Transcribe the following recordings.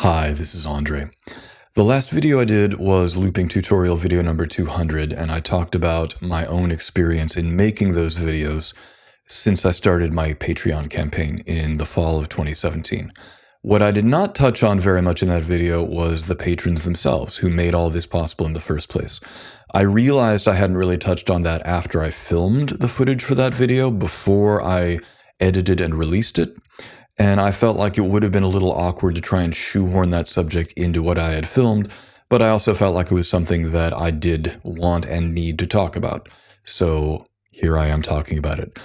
Hi, this is Andre. The last video I did was looping tutorial video number 200, and I talked about my own experience in making those videos since I started my Patreon campaign in the fall of 2017. What I did not touch on very much in that video was the patrons themselves who made all this possible in the first place. I realized I hadn't really touched on that after I filmed the footage for that video, before I edited and released it. And I felt like it would have been a little awkward to try and shoehorn that subject into what I had filmed, but I also felt like it was something that I did want and need to talk about. So here I am talking about it.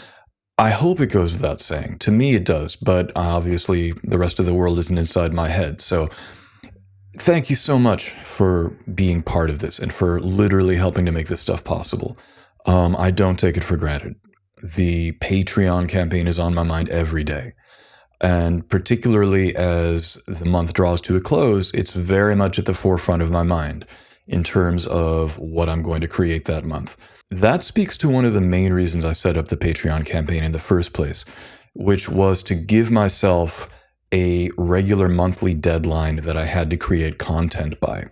I hope it goes without saying. To me it does, but obviously the rest of the world isn't inside my head. So thank you so much for being part of this and for literally helping to make this stuff possible. I don't take it for granted. The Patreon campaign is on my mind every day. And particularly as the month draws to a close, it's very much at the forefront of my mind in terms of what I'm going to create that month. That speaks to one of the main reasons I set up the Patreon campaign in the first place, which was to give myself a regular monthly deadline that I had to create content by.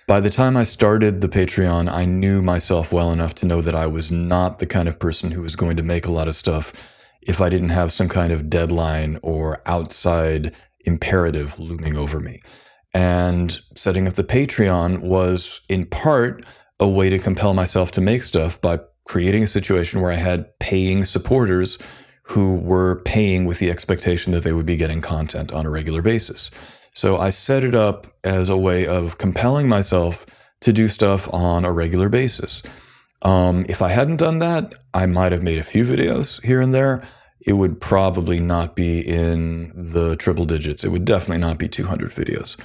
By the time I started the Patreon, I knew myself well enough to know that I was not the kind of person who was going to make a lot of stuff if I didn't have some kind of deadline or outside imperative looming over me. And setting up the Patreon was, in part, a way to compel myself to make stuff by creating a situation where I had paying supporters who were paying with the expectation that they would be getting content on a regular basis. So I set it up as a way of compelling myself to do stuff on a regular basis. If I hadn't done that, I might have made a few videos here and there. It would probably not be in the triple digits. It would definitely not be 200 videos.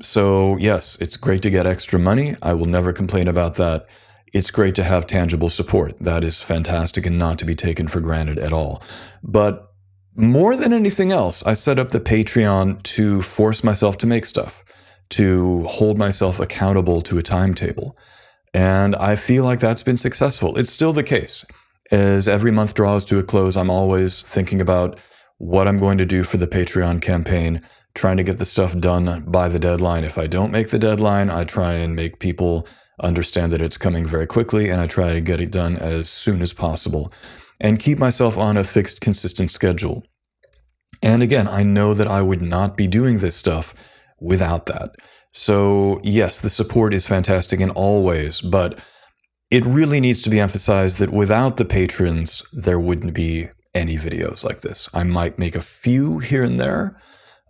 So yes, it's great to get extra money. I will never complain about that. It's great to have tangible support. That is fantastic and not to be taken for granted at all. But more than anything else, I set up the Patreon to force myself to make stuff, to hold myself accountable to a timetable. And I feel like that's been successful. It's still the case. As every month draws to a close, I'm always thinking about what I'm going to do for the Patreon campaign, trying to get the stuff done by the deadline. If I don't make the deadline, I try and make people understand that it's coming very quickly, and I try to get it done as soon as possible and keep myself on a fixed, consistent schedule. And again, I know that I would not be doing this stuff without that. So yes, the support is fantastic in all ways, but it really needs to be emphasized that without the patrons, there wouldn't be any videos like this. I might make a few here and there,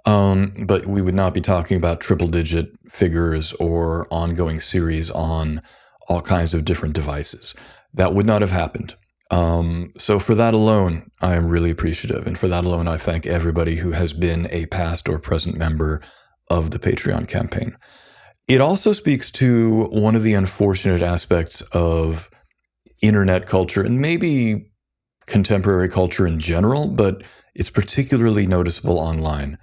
but we would not be talking about triple-digit figures or ongoing series on all kinds of different devices. That would not have happened. So for that alone, I am really appreciative. And for that alone, I thank everybody who has been a past or present member of the Patreon campaign. It also speaks to one of the unfortunate aspects of internet culture and maybe contemporary culture in general, but it's particularly noticeable online,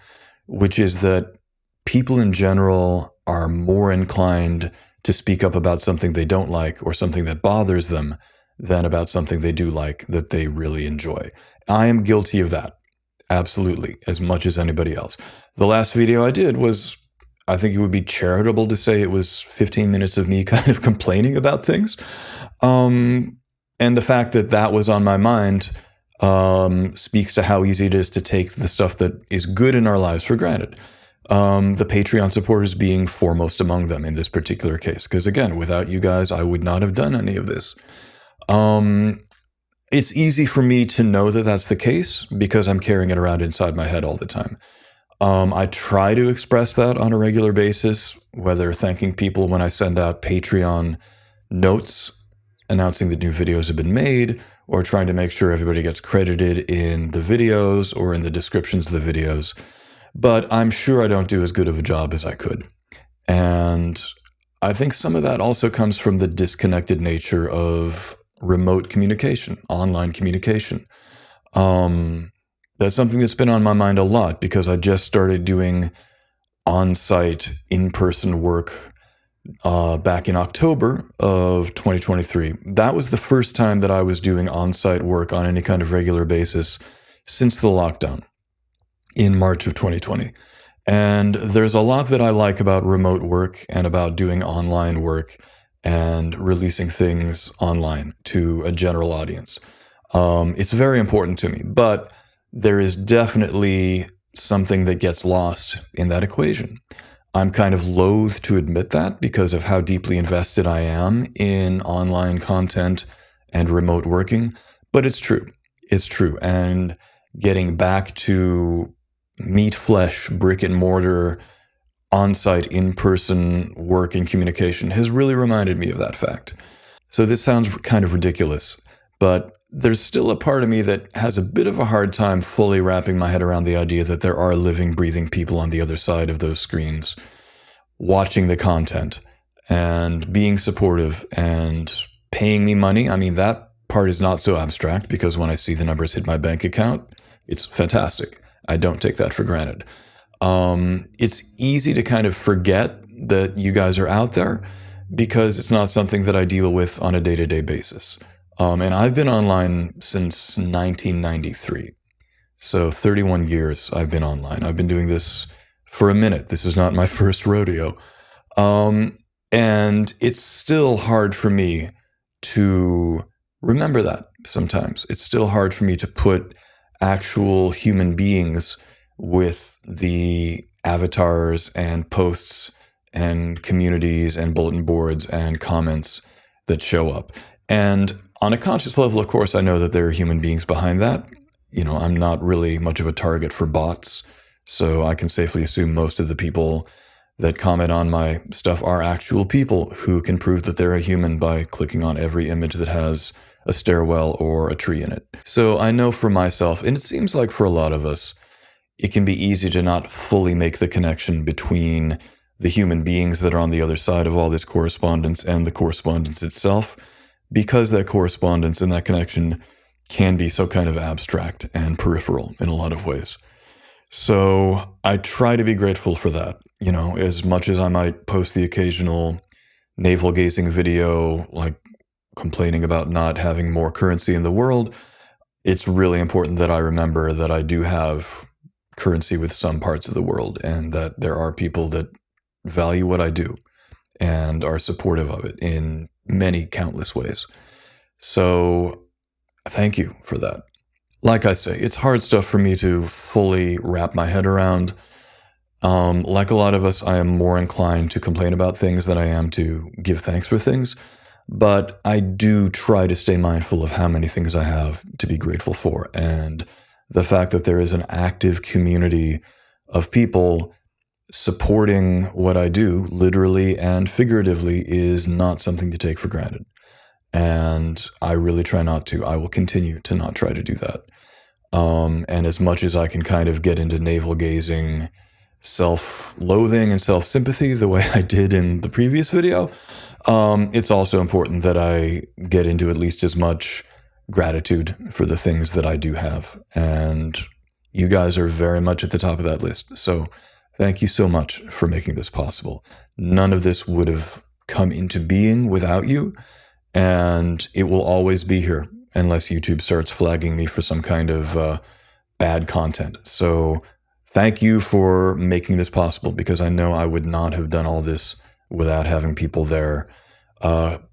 which is that people in general are more inclined to speak up about something they don't like or something that bothers them than about something they do like that they really enjoy. I am guilty of that. Absolutely, as much as anybody else. The last video I did was, I think it would be charitable to say it was 15 minutes of me kind of complaining about things. And the fact that that was on my mind speaks to how easy it is to take the stuff that is good in our lives for granted. The Patreon supporters being foremost among them in this particular case. Because again, without you guys, I would not have done any of this. It's easy for me to know that that's the case because I'm carrying it around inside my head all the time. I try to express that on a regular basis, whether thanking people when I send out Patreon notes announcing that new videos have been made, or trying to make sure everybody gets credited in the videos or in the descriptions of the videos. But I'm sure I don't do as good of a job as I could. And I think some of that also comes from the disconnected nature of remote communication, online communication. That's something that's been on my mind a lot because I just started doing on-site, in-person work back in October of 2023. That was the first time that I was doing on-site work on any kind of regular basis since the lockdown in March of 2020. And there's a lot that I like about remote work and about doing online work and releasing things online to a general audience. It's very important to me, but there is definitely something that gets lost in that equation. I'm kind of loath to admit that because of how deeply invested I am in online content and remote working, but it's true. It's true. And getting back to meat, flesh, brick and mortar, on-site, in-person work and communication has really reminded me of that fact. So this sounds kind of ridiculous, but there's still a part of me that has a bit of a hard time fully wrapping my head around the idea that there are living, breathing people on the other side of those screens watching the content and being supportive and paying me money. I mean, that part is not so abstract because when I see the numbers hit my bank account, it's fantastic. I don't take that for granted. It's easy to kind of forget that you guys are out there because it's not something that I deal with on a day-to-day basis. And I've been online since 1993. So 31 years I've been online. I've been doing this for a minute. This is not my first rodeo. And it's still hard for me to remember that sometimes. It's still hard for me to put actual human beings with the avatars and posts and communities and bulletin boards and comments that show up. And on a conscious level, of course, I know that there are human beings behind that. You know, I'm not really much of a target for bots, so I can safely assume most of the people that comment on my stuff are actual people who can prove that they're a human by clicking on every image that has a stairwell or a tree in it. So I know for myself, and it seems like for a lot of us, it can be easy to not fully make the connection between the human beings that are on the other side of all this correspondence and the correspondence itself, because that correspondence and that connection can be so kind of abstract and peripheral in a lot of ways. So I try to be grateful for that. You know, as much as I might post the occasional navel-gazing video, like complaining about not having more currency in the world, it's really important that I remember that I do have currency with some parts of the world and that there are people that value what I do and are supportive of it in many countless ways. So thank you for that. Like I say, it's hard stuff for me to fully wrap my head around. Like a lot of us, I am more inclined to complain about things than I am to give thanks for things. But I do try to stay mindful of how many things I have to be grateful for. And the fact that there is an active community of people supporting what I do, literally and figuratively, is not something to take for granted. And I really try not to. I will continue to not try to do that. And as much as I can kind of get into navel-gazing, self-loathing and self-sympathy the way I did in the previous video, it's also important that I get into at least as much gratitude for the things that I do have. And you guys are very much at the top of that list. So thank you so much for making this possible. None of this would have come into being without you, and it will always be here unless YouTube starts flagging me for some kind of bad content. So thank you for making this possible, because I know I would not have done all this without having people there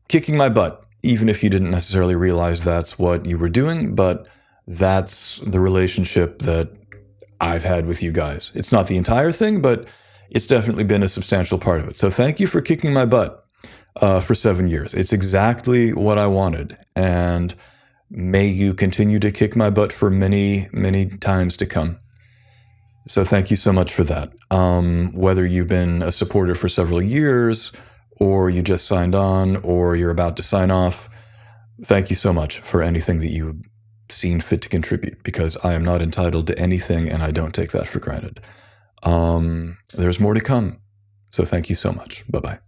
kicking my butt, even if you didn't necessarily realize that's what you were doing. But that's the relationship that I've had with you guys. It's not the entire thing, but it's definitely been a substantial part of it. So thank you for kicking my butt for 7 years. It's exactly what I wanted. And may you continue to kick my butt for many, many times to come. So thank you so much for that. Whether you've been a supporter for several years, or you just signed on, or you're about to sign off, thank you so much for anything that you've seen fit to contribute, because I am not entitled to anything and I don't take that for granted. There's more to come. So thank you so much. Bye-bye.